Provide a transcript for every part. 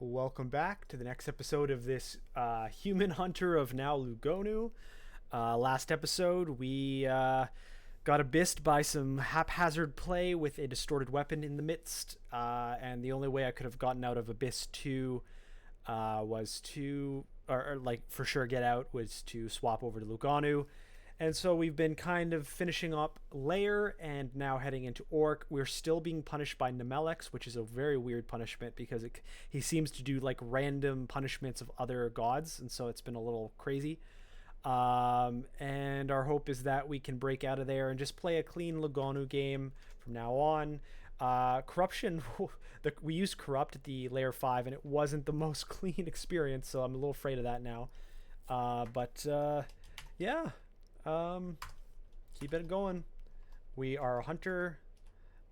welcome back to the next episode of this Human Hunter of now Lugonu. Last episode, we got abyssed by some haphazard play with a distorted weapon in the midst, and the only way I could have gotten out of Abyss 2 was to, or like for sure get out, was to swap over to Lugonu. And so we've been kind of finishing up Lair and now heading into Orc. We're still being punished by Nemelex, which is a very weird punishment because he seems to do like random punishments of other gods, and so it's been a little crazy. And our hope is that we can break out of there and just play a clean Lugonu game from now on. Corruption, we used Corrupt at the Lair 5, and it wasn't the most clean experience, so I'm a little afraid of that now. Yeah. Keep it going. We are a hunter.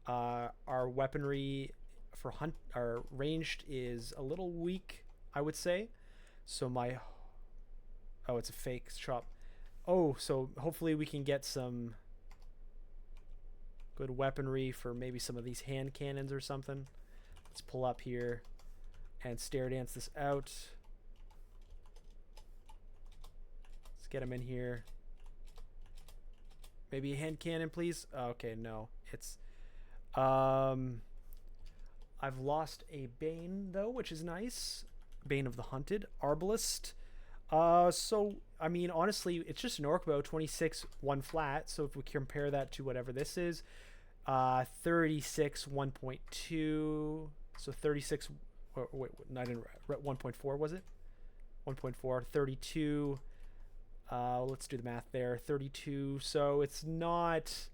Our weaponry for our ranged is a little weak, I would say. So it's a fake shop. Oh, so hopefully we can get some good weaponry for maybe some of these hand cannons or something. Let's pull up here and stare dance this out. Let's get them in here. Maybe a hand cannon, please. Okay, no. It's I've lost a Bane though, which is nice. Bane of the Hunted. Arbalist. So I mean, honestly, it's just an orc bow, 26 1 flat. So if we compare that to whatever this is, 36 1.2. So 36. Wait, I didn't. 1.4 was it? 1.4. 32. Let's do the math there. 32. So it's not.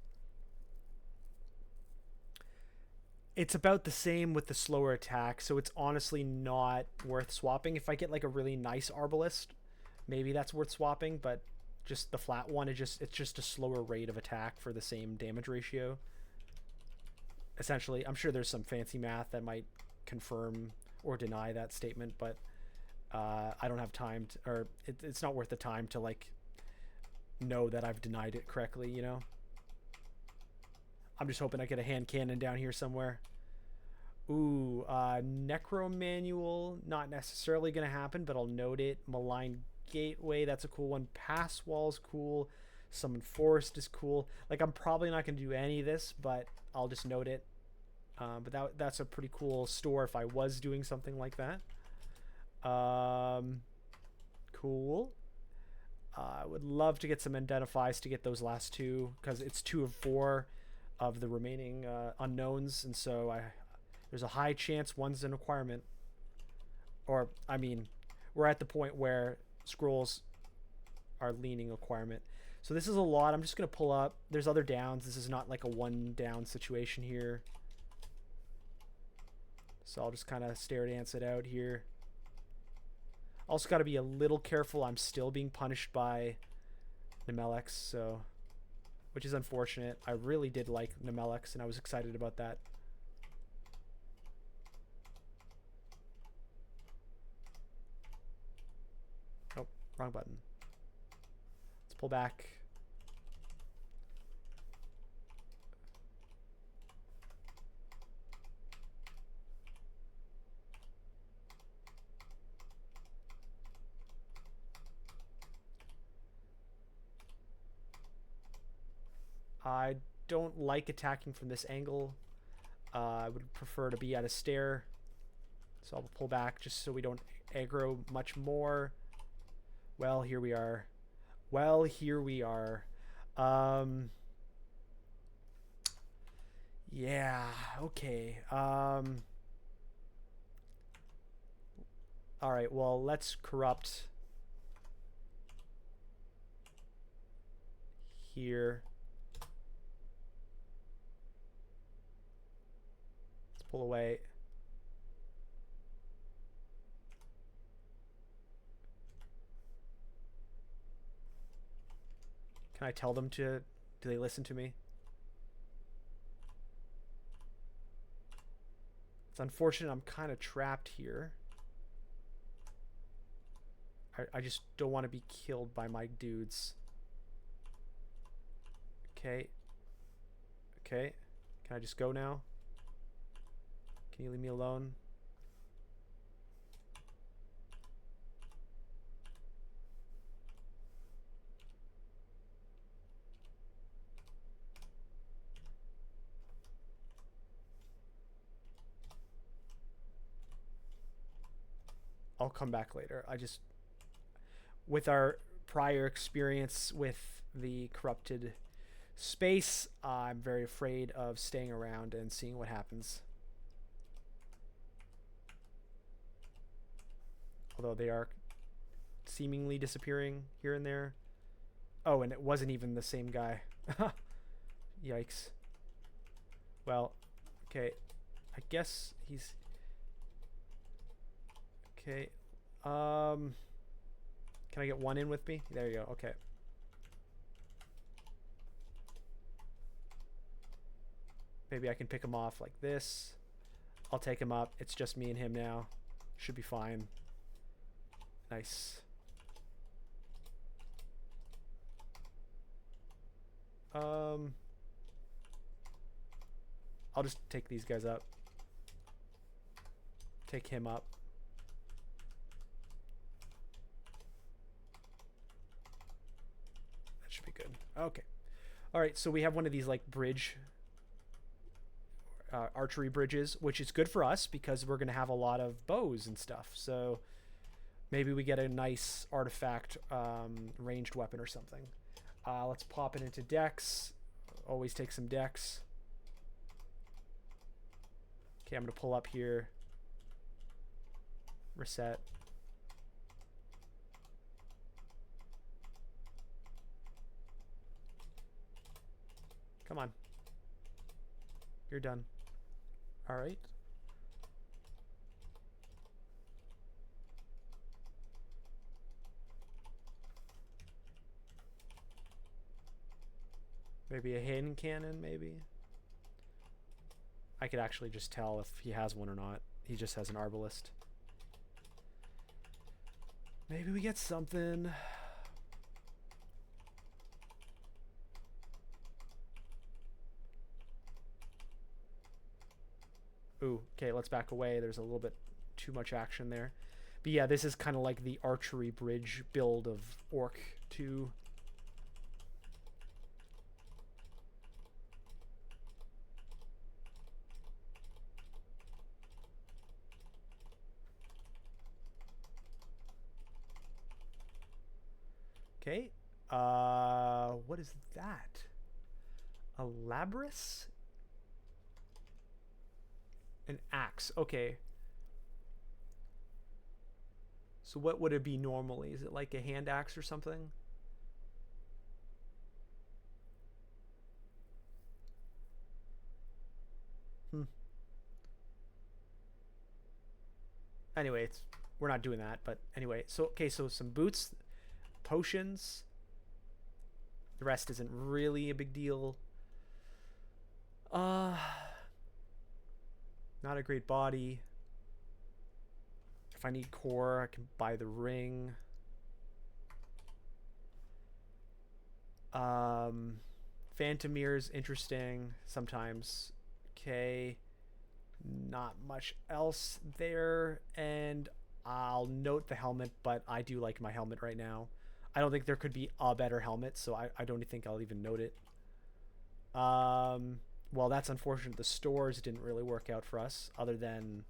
It's about the same with the slower attack. So it's honestly not worth swapping. If I get like a really nice Arbalist, maybe that's worth swapping. But just the flat one, it's just a slower rate of attack for the same damage ratio. Essentially, I'm sure there's some fancy math that might confirm or deny that statement, but I don't have time to, or it's not worth the time to like know that I've denied it correctly, you know. I'm just hoping I get a hand cannon down here somewhere. Ooh, Necro Manual, not necessarily gonna happen, but I'll note it. Malign Gateway, that's a cool one. Pass Wall's cool. Summon Forest is cool. Like, I'm probably not gonna do any of this, but I'll just note it. But that's a pretty cool store if I was doing something like that. Cool. I would love to get some identifies to get those last two, because it's 2 of 4 of the remaining unknowns, and so there's a high chance one's an acquirement. Or, I mean, we're at the point where scrolls are leaning acquirement. So this is a lot. I'm just going to pull up. There's other downs. This is not like a one down situation here. So I'll just kind of stare dance it out here. Also got to be a little careful. I'm still being punished by Nemelex, so, which is unfortunate. I really did like Nemelex, and I was excited about that. Oh, wrong button. Let's pull back. I don't like attacking from this angle. I would prefer to be at a stair. So I'll pull back just so we don't aggro much more. Well, here we are. Well, here we are. Yeah, okay. Alright, well, let's corrupt here. Pull away. Can I tell them to? Do they listen to me? It's unfortunate I'm kind of trapped here. I just don't want to be killed by my dudes. Okay. Okay. Can I just go now? Can you leave me alone? I'll come back later. I just, with our prior experience with the corrupted space, I'm very afraid of staying around and seeing what happens. Although they are seemingly disappearing here and there. Oh, and it wasn't even the same guy. Yikes. Well, okay. I guess he's... Okay. Can I get one in with me? There you go. Okay. Maybe I can pick him off like this. I'll take him up. It's just me and him now. Should be fine. Nice. I'll just take these guys up. Take him up. That should be good. Okay. All right, so we have one of these like bridge archery bridges, which is good for us because we're going to have a lot of bows and stuff. So maybe we get a nice artifact ranged weapon or something. Let's pop it into dex. Always take some dex. Okay, I'm going to pull up here. Reset. Come on. You're done. All right. Maybe a hand cannon, maybe? I could actually just tell if he has one or not. He just has an arbalist. Maybe we get something. Ooh, okay, let's back away. There's a little bit too much action there. But yeah, this is kind of like the archery bridge build of Orc 2. Okay. What is that? A Labrys? An axe. Okay. So what would it be normally? Is it like a hand axe or something? Anyway, we're not doing that, but anyway. So okay, so some boots, potions. The rest isn't really a big deal. Not a great body. If I need core, I can buy the ring. Phantom mirror's interesting sometimes. Okay. Not much else there. And I'll note the helmet, but I do like my helmet right now. I don't think there could be a better helmet, so I don't think I'll even note it. Well, that's unfortunate. The stores didn't really work out for us, other than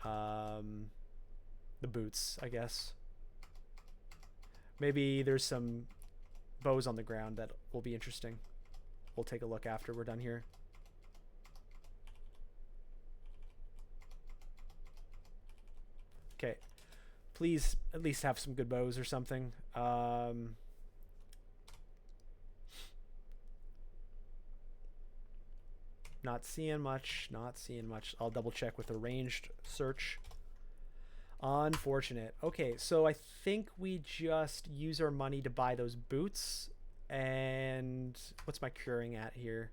the boots, I guess. Maybe there's some bows on the ground that will be interesting. We'll take a look after we're done here. Okay. Please at least have some good bows or something. Not seeing much. Not seeing much. I'll double check with a ranged search. Unfortunate. Okay, so I think we just use our money to buy those boots. And what's my curing at here?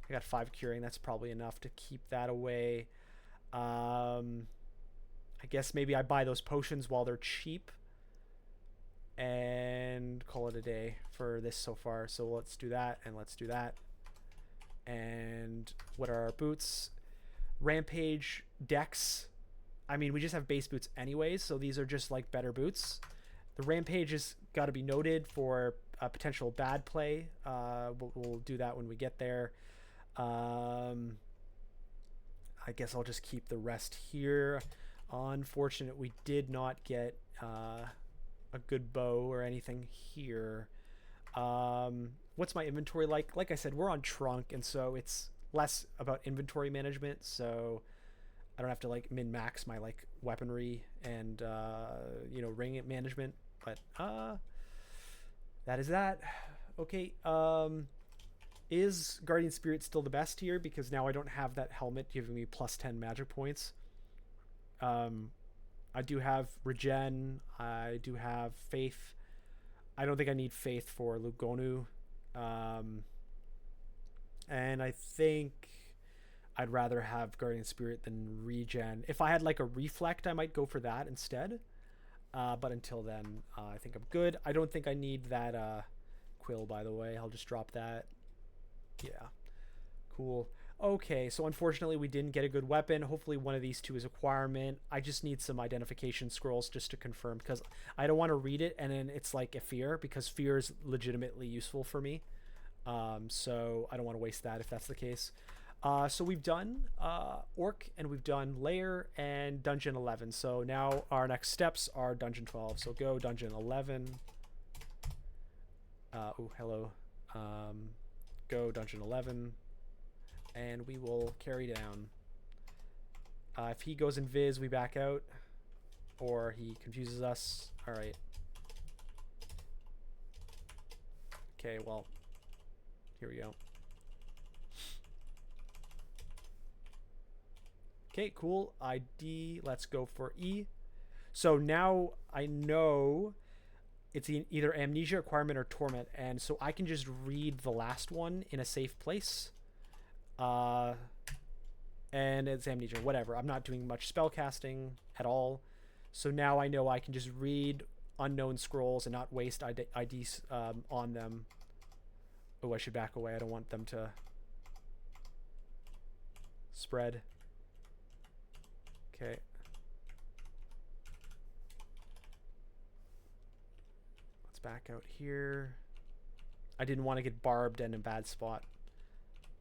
I got 5 curing. That's probably enough to keep that away. I guess maybe I buy those potions while they're cheap. And call it a day for this so far. So let's do that, and let's do that. And what are our boots? Rampage, Dex. I mean, we just have base boots anyways, so these are just like better boots. The Rampage has got to be noted for a potential bad play. We'll do that when we get there. I guess I'll just keep the rest here. Unfortunate we did not get a good bow or anything here. What's my inventory like? Like I said, we're on trunk, and so it's less about inventory management, so I don't have to like min-max my like weaponry and ring management. But that is that. Okay, is Guardian Spirit still the best here? Because now I don't have that helmet giving me plus 10 magic points. I do have regen. I do have faith. I don't think I need faith for Lugonu. And I think I'd rather have Guardian Spirit than regen. If I had like a reflect, I might go for that instead. But until then, I think I'm good. I don't think I need that quill, by the way. I'll just drop that. Yeah. Cool. Okay, so unfortunately we didn't get a good weapon. Hopefully one of these two is acquirement. I just need some identification scrolls just to confirm, because I don't want to read it and then it's like a fear, because fear is legitimately useful for me. So I don't want to waste that if that's the case. So we've done Orc, and we've done Lair and Dungeon 11. So now our next steps are Dungeon 12. So go Dungeon 11. Oh, hello. Go Dungeon 11. And we will carry down. If he goes invis, we back out. Or he confuses us. Alright. Okay, well. Here we go. Okay, cool. ID. Let's go for E. So now I know it's either Amnesia, Acquirement, or Torment. And so I can just read the last one in a safe place. And it's Amnesia, whatever. I'm not doing much spell casting at all. So now I know I can just read unknown scrolls and not waste IDs on them. Oh, I should back away. I don't want them to spread. Okay. Let's back out here. I didn't want to get barbed and in a bad spot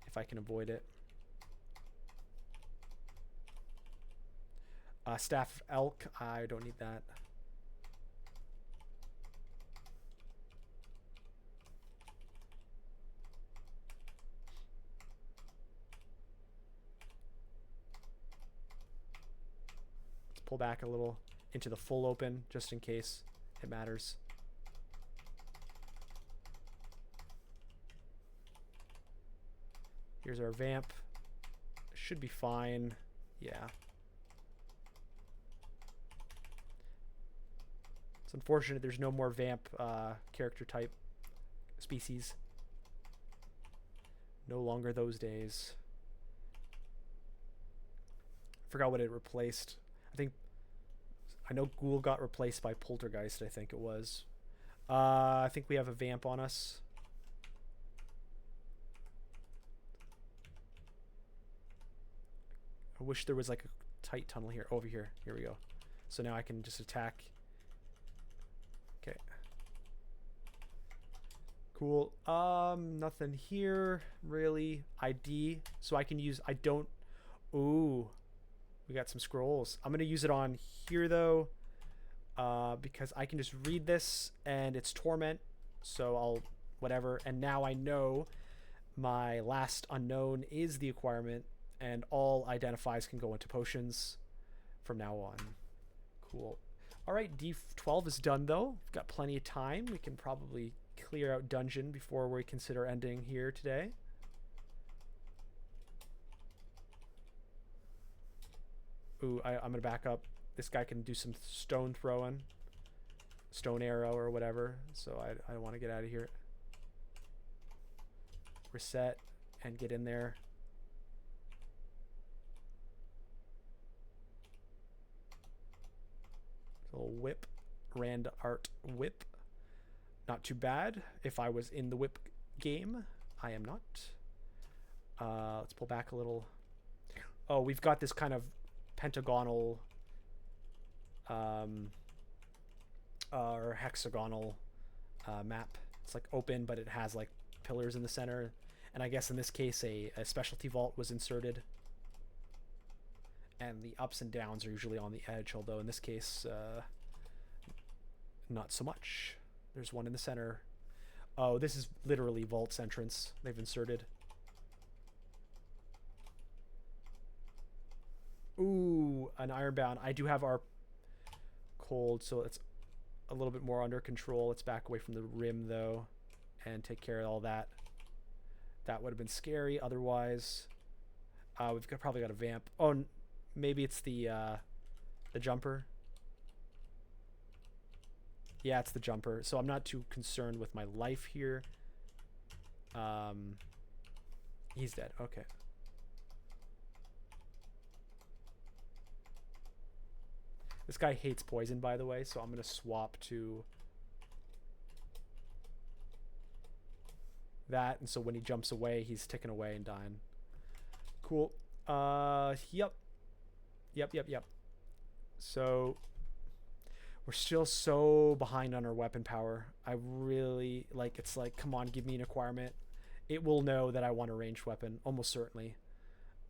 if I can avoid it. Staff of Elk. I don't need that. Let's pull back a little into the full open just in case it matters. Here's our vamp. Should be fine. Yeah. It's unfortunate there's no more vamp character type species. No longer those days. Forgot what it replaced. I know Ghoul got replaced by Poltergeist, I think it was. I think we have a vamp on us. I wish there was like a tight tunnel here. Over here. Here we go. So now I can just attack. Okay. Cool. Nothing here really. ID. So I can use. I don't. Ooh. We got some scrolls. I'm gonna use it on here though, because I can just read this and it's torment. So I'll whatever. And now I know my last unknown is the acquirement, and all identifies can go into potions from now on. Cool. All right, D12 is done though. We've got plenty of time. We can probably clear out dungeon before we consider ending here today. Ooh, I'm gonna back up. This guy can do some stone throwing, stone arrow or whatever. So I want to get out of here. Reset and get in there. Little whip, Rand Art whip. Not too bad if I was in the whip game. I am not. Let's pull back a little. Oh, we've got this kind of pentagonal or hexagonal map. It's like open, but it has like pillars in the center. And I guess in this case a specialty vault was inserted. And and the ups and downs are usually on the edge, although in this case, not so much. There's one in the center. Oh, this is literally Vault's entrance they've inserted. Ooh, an Ironbound. I do have our cold, so it's a little bit more under control. Let's back away from the rim, though, and take care of all that. That would have been scary otherwise. Probably got a vamp. Oh, maybe it's the jumper. Yeah, it's the jumper. So I'm not too concerned with my life here. He's dead. Okay. This guy hates poison, by the way, so I'm going to swap to that. And so when he jumps away, he's ticking away and dying. Cool. Yep. So we're still so behind on our weapon power. I really, like, it's like, come on, give me an acquirement. It will know that I want a ranged weapon, almost certainly.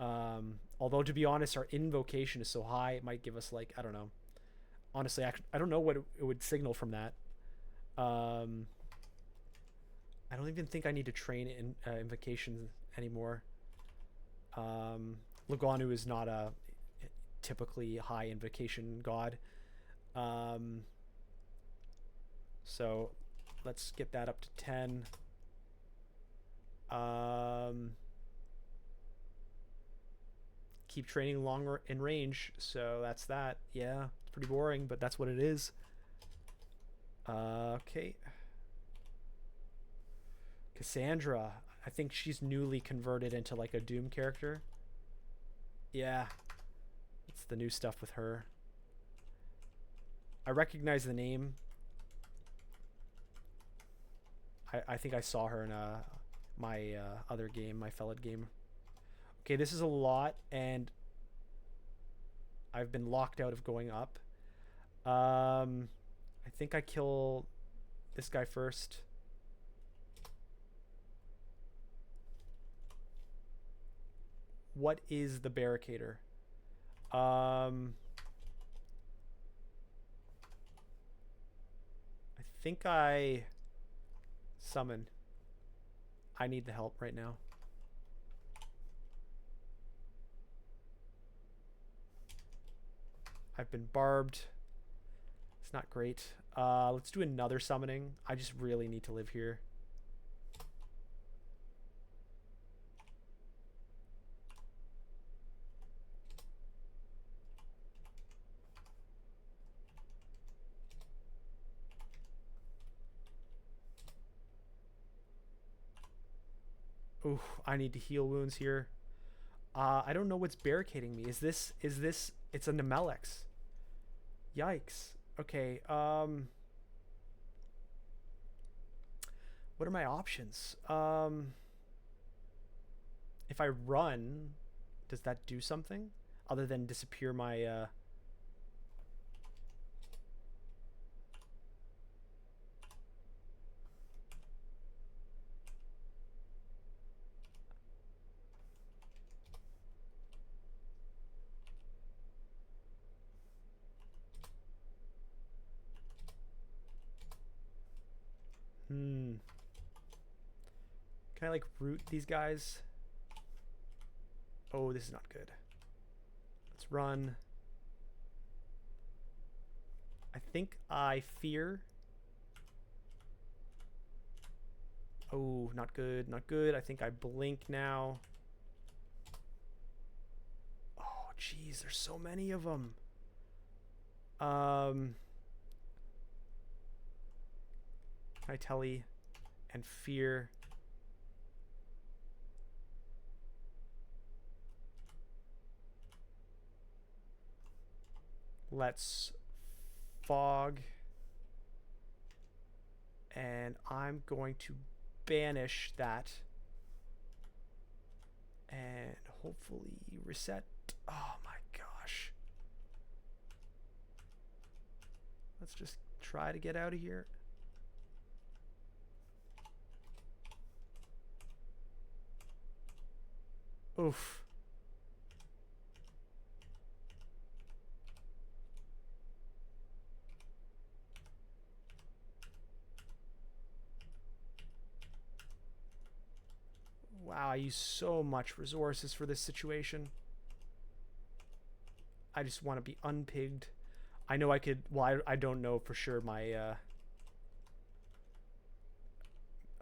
Although, to be honest, our invocation is so high, it might give us, like, I don't know. Honestly, I don't know what it would signal from that. I don't even think I need to train in invocation anymore. Lugonu is not a typically high invocation god. So let's get that up to 10. Keep training longer in range, so that's that. Yeah, it's pretty boring, but that's what it is. Okay. Cassandra. I think she's newly converted into like a Doom character. Yeah. It's the new stuff with her. I recognize the name. I think I saw her in my other game, my Felid game. Okay, this is a lot, and I've been locked out of going up. I think I kill this guy first. What is the barricader? I think I summon. I need the help right now. I've been barbed. It's not great. Let's do another summoning. I just really need to live here. Ooh, I need to heal wounds here. I don't know what's barricading me. Is this it's a Nemelex. Yikes. Okay, what are my options? If I run, does that do something other than disappear my Can I like root these guys? Oh, this is not good. Let's run. I think I fear. Oh, not good, not good. I think I blink now. Oh, geez, there's so many of them. I telly and fear. Let's fog. And I'm going to banish that. And hopefully reset. Oh my gosh. Let's just try to get out of here. Oof. I use so much resources for this situation. I just want to be unpigged. I know I could... Well, I don't know for sure my...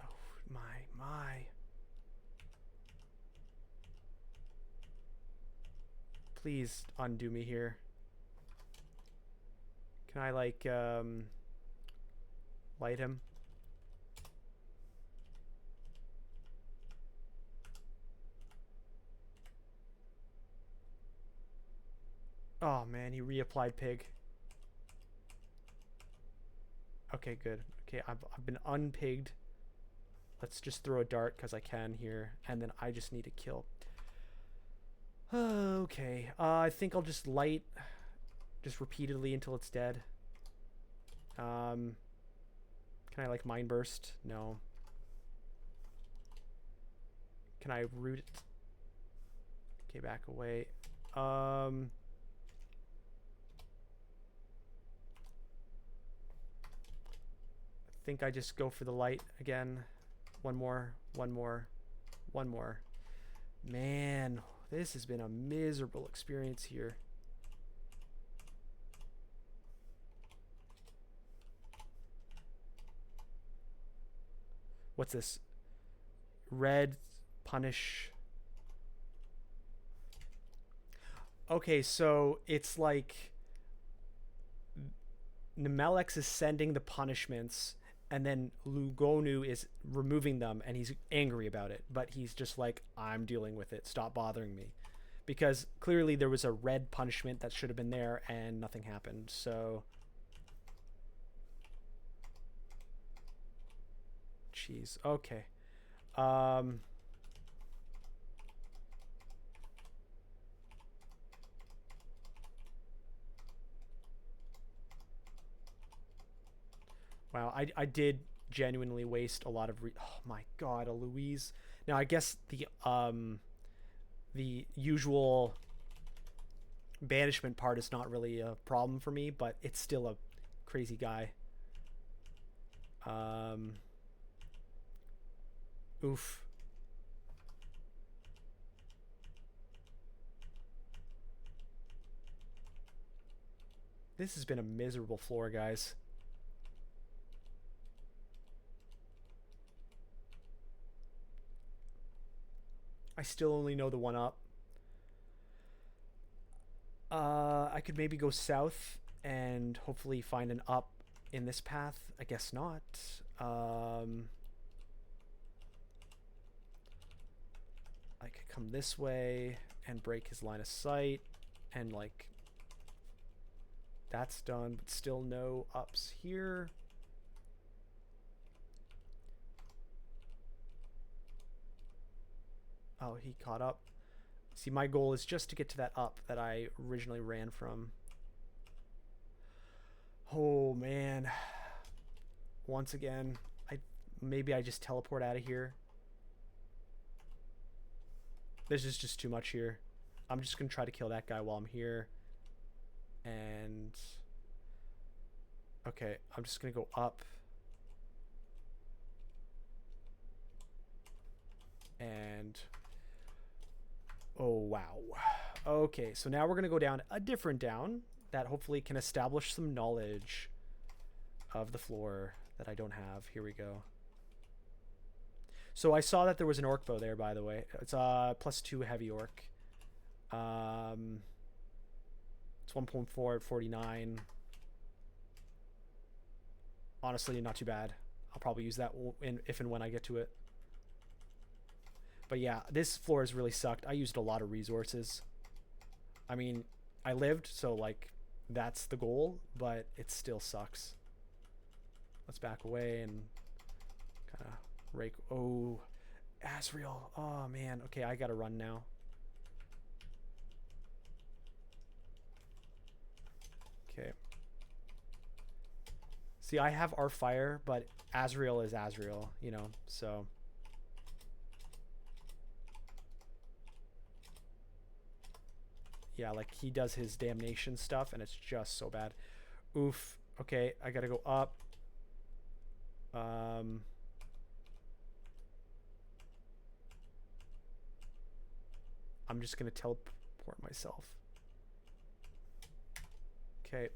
Oh, my. Please undo me here. Can I, like, light him? Oh, man, he reapplied pig. Okay, good. Okay, I've been unpigged. Let's just throw a dart because I can here. And then I just need to kill. Okay. I think I'll just light just repeatedly until it's dead. Can I, like, mine burst? No. Can I root it? Okay, back away. I think I just go for the light again. One more. Man, this has been a miserable experience here. What's this? Red punish. Okay, so it's like Nemelex is sending the punishments, and then Lugonu is removing them, and he's angry about it. But he's just like, I'm dealing with it. Stop bothering me. Because clearly there was a red punishment that should have been there, and nothing happened. So... Jeez. Okay. Wow, I did genuinely waste a lot of oh my god, a Louise. Now I guess the usual banishment part is not really a problem for me, but it's still a crazy guy. Oof. This has been a miserable floor, guys. I still only know the one up. I could maybe go south and hopefully find an up in this path. I guess not. I could come this way and break his line of sight, and like that's done, but still no ups here. Oh, he caught up. See, my goal is just to get to that up that I originally ran from. Oh man. Once again, maybe I just teleport out of here. This is just too much here. I'm just gonna try to kill that guy while I'm here. And okay, I'm just gonna go up. And oh wow. Okay, so now we're gonna go down a different down that hopefully can establish some knowledge of the floor that I don't have. Here we go. So I saw that there was an orc bow there, by the way. It's +2 heavy orc. It's 1.4 at 49. Honestly, not too bad. I'll probably use that if and when I get to it. But yeah, this floor has really sucked. I used a lot of resources. I mean, I lived, so like that's the goal, but it still sucks. Let's back away and kind of rake. Oh, Azrael. Oh man. Okay, I gotta run now. Okay. See, I have our fire, but Azrael is Azrael, you know, so. Yeah, like he does his damnation stuff and it's just so bad. Oof. Okay, I gotta go up. I'm just going to teleport myself. Okay.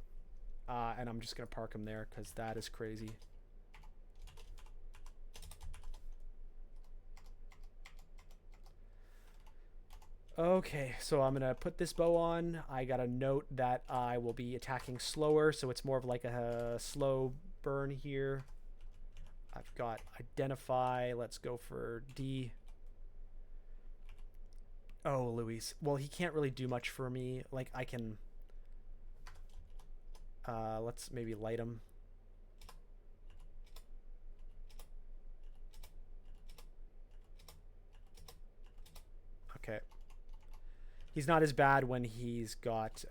And I'm just going to park him there because that is crazy. Okay, so I'm going to put this bow on. I got a note that I will be attacking slower, so it's more of like a slow burn here. I've got identify. Let's go for D. Oh, Luis. Well, he can't really do much for me. Like, I can... let's maybe light him. Okay. He's not as bad when he's got...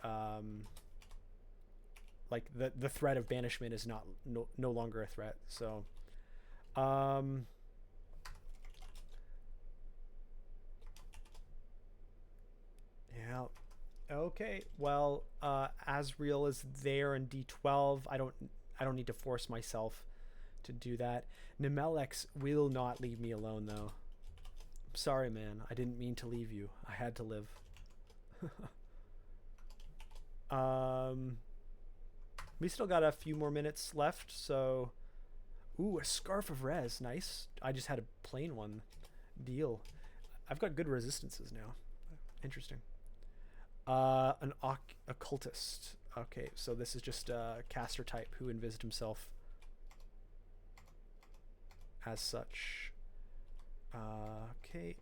like, the threat of banishment is no longer a threat, so... Yeah. Okay. Well, Asriel is there in D12. I don't need to force myself to do that. Nemelex will not leave me alone, though. I'm sorry, man. I didn't mean to leave you. I had to live. We still got a few more minutes left, so... Ooh, a Scarf of Res. Nice. I just had a plain one. Deal. I've got good resistances now. Interesting. An occultist. Okay, so this is just a caster type who envisaged himself as such. Okay.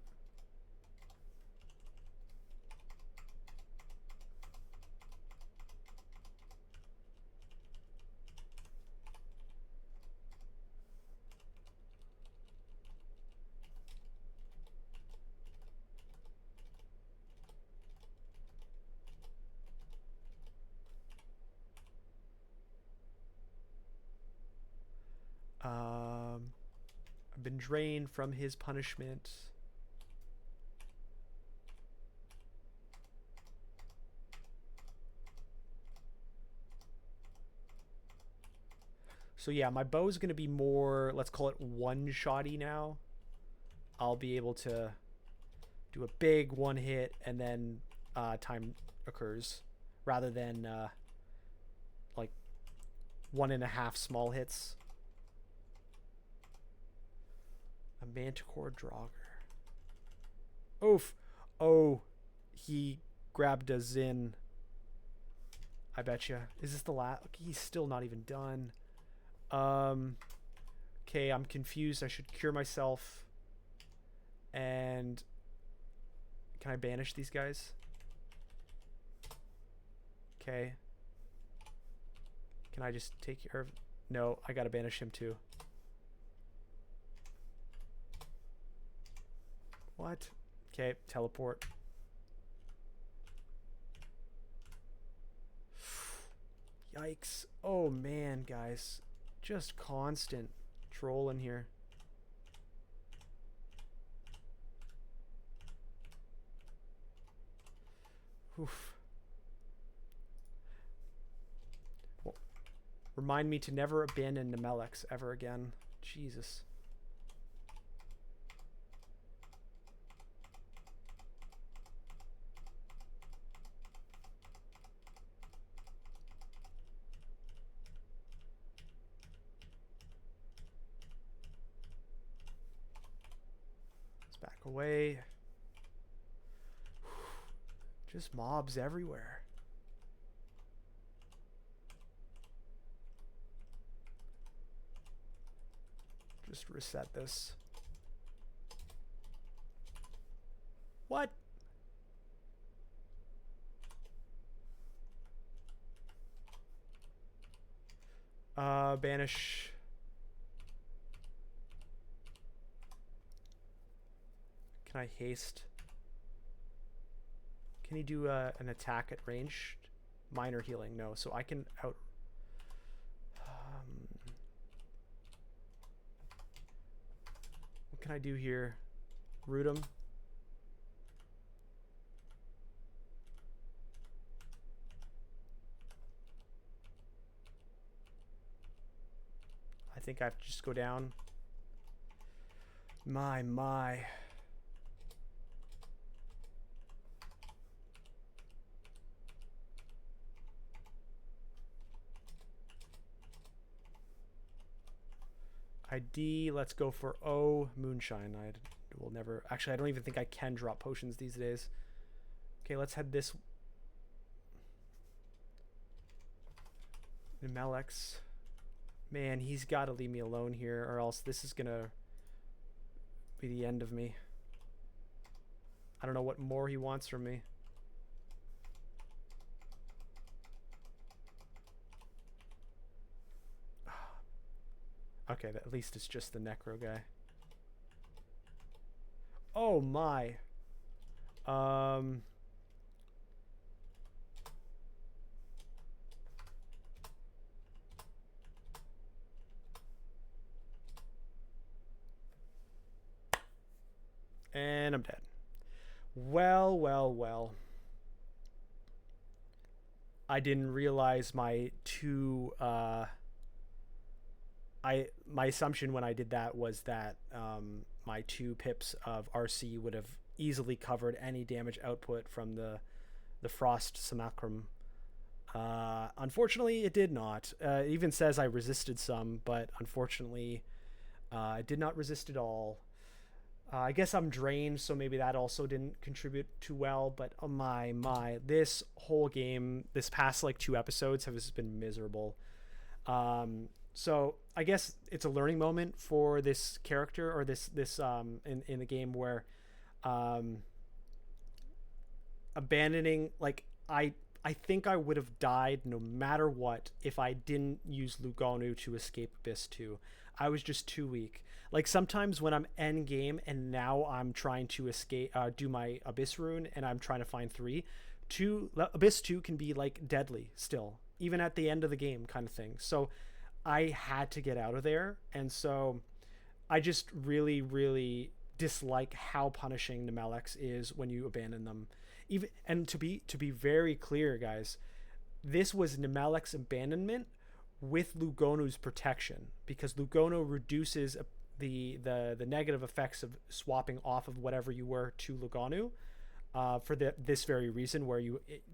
I've been drained from his punishment. So yeah, my bow is going to be more, let's call it one-shotty now. I'll be able to do a big one hit and then time occurs rather than like 1.5 small hits. A Manticore Draugr. Oof. Oh, he grabbed a Zin. I betcha. Is this the last? He's still not even done. Okay, I'm confused. I should cure myself. And can I banish these guys? Okay. Can I just take care of... No, I gotta banish him too. What? Okay, teleport. Yikes. Oh man, guys. Just constant troll in here. Oof. Well, remind me to never abandon Nemelex ever again. Jesus. Back away. Just mobs everywhere. Just reset this. What? Banish. Can I haste? Can he do an attack at range? Minor healing, no. So I can out... what can I do here? Root him. I think I have to just go down. My. ID, let's go for O, Moonshine. I will never... Actually, I don't even think I can drop potions these days. Okay, let's head this... Nemelex. Man, he's got to leave me alone here, or else this is going to be the end of me. I don't know what more he wants from me. Okay, at least it's just the Necro guy. Oh my. And I'm dead. Well, well, well. I didn't realize my two my assumption when I did that was that my 2 pips of RC would have easily covered any damage output from the Frost Simulacrum. Unfortunately, it did not. It even says I resisted some, but unfortunately, I did not resist at all. I guess I'm drained, so maybe that also didn't contribute too well, but oh my, this whole game, this past like 2 episodes has been miserable. So I guess it's a learning moment for this character, or this in the game, where abandoning, like, I think I would have died no matter what if I didn't use Lugonu to escape Abyss 2. I was just too weak. Like, sometimes when I'm end game and now I'm trying to escape, do my Abyss rune, and I'm trying to find 3, Abyss 2 can be like deadly still, even at the end of the game kind of thing. So I had to get out of there, and so I just really, really dislike how punishing Nemelex is when you abandon them. Even, and to be very clear, guys, this was Nemelex abandonment with Lugonu's protection, because Lugonu reduces the negative effects of swapping off of whatever you were to Lugonu, for this very reason, where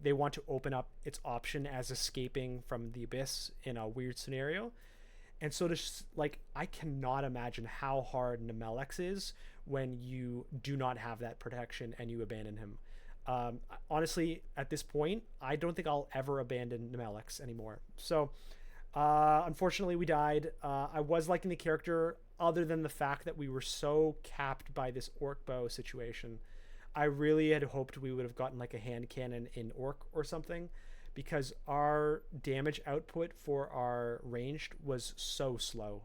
they want to open up its option as escaping from the Abyss in a weird scenario. And so just like, I cannot imagine how hard Nemelex is when you do not have that protection and you abandon him. Honestly, at this point, I don't think I'll ever abandon Nemelex anymore. So unfortunately, we died. I was liking the character, other than the fact that we were so capped by this orc bow situation. I really had hoped we would have gotten like a hand cannon in orc or something, because our damage output for our ranged was so slow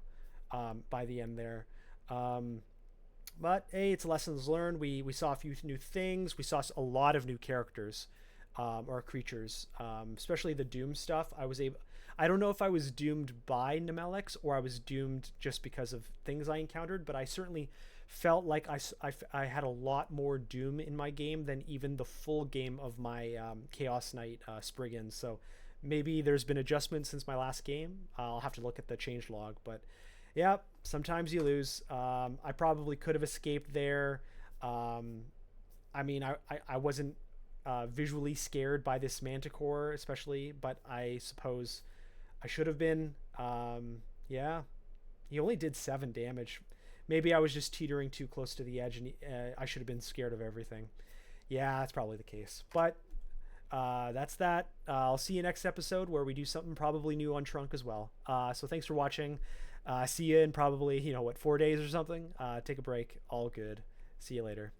by the end there. But hey, it's lessons learned. We saw a few new things. We saw a lot of new characters, or creatures, especially the Doom stuff. I don't know if I was doomed by Nemelex or I was doomed just because of things I encountered, but I certainly felt like I had a lot more Doom in my game than even the full game of my Chaos Knight Spriggans. So maybe there's been adjustments since my last game. I'll have to look at the change log, but yeah, sometimes you lose. I probably could have escaped there. I mean, I wasn't visually scared by this Manticore especially, but I suppose I should have been. Yeah, he only did 7 damage. Maybe I was just teetering too close to the edge, and I should have been scared of everything. Yeah, that's probably the case. But that's that. I'll see you next episode, where we do something probably new on Trunk as well. So thanks for watching. See you in probably, 4 days or something. Take a break. All good. See you later.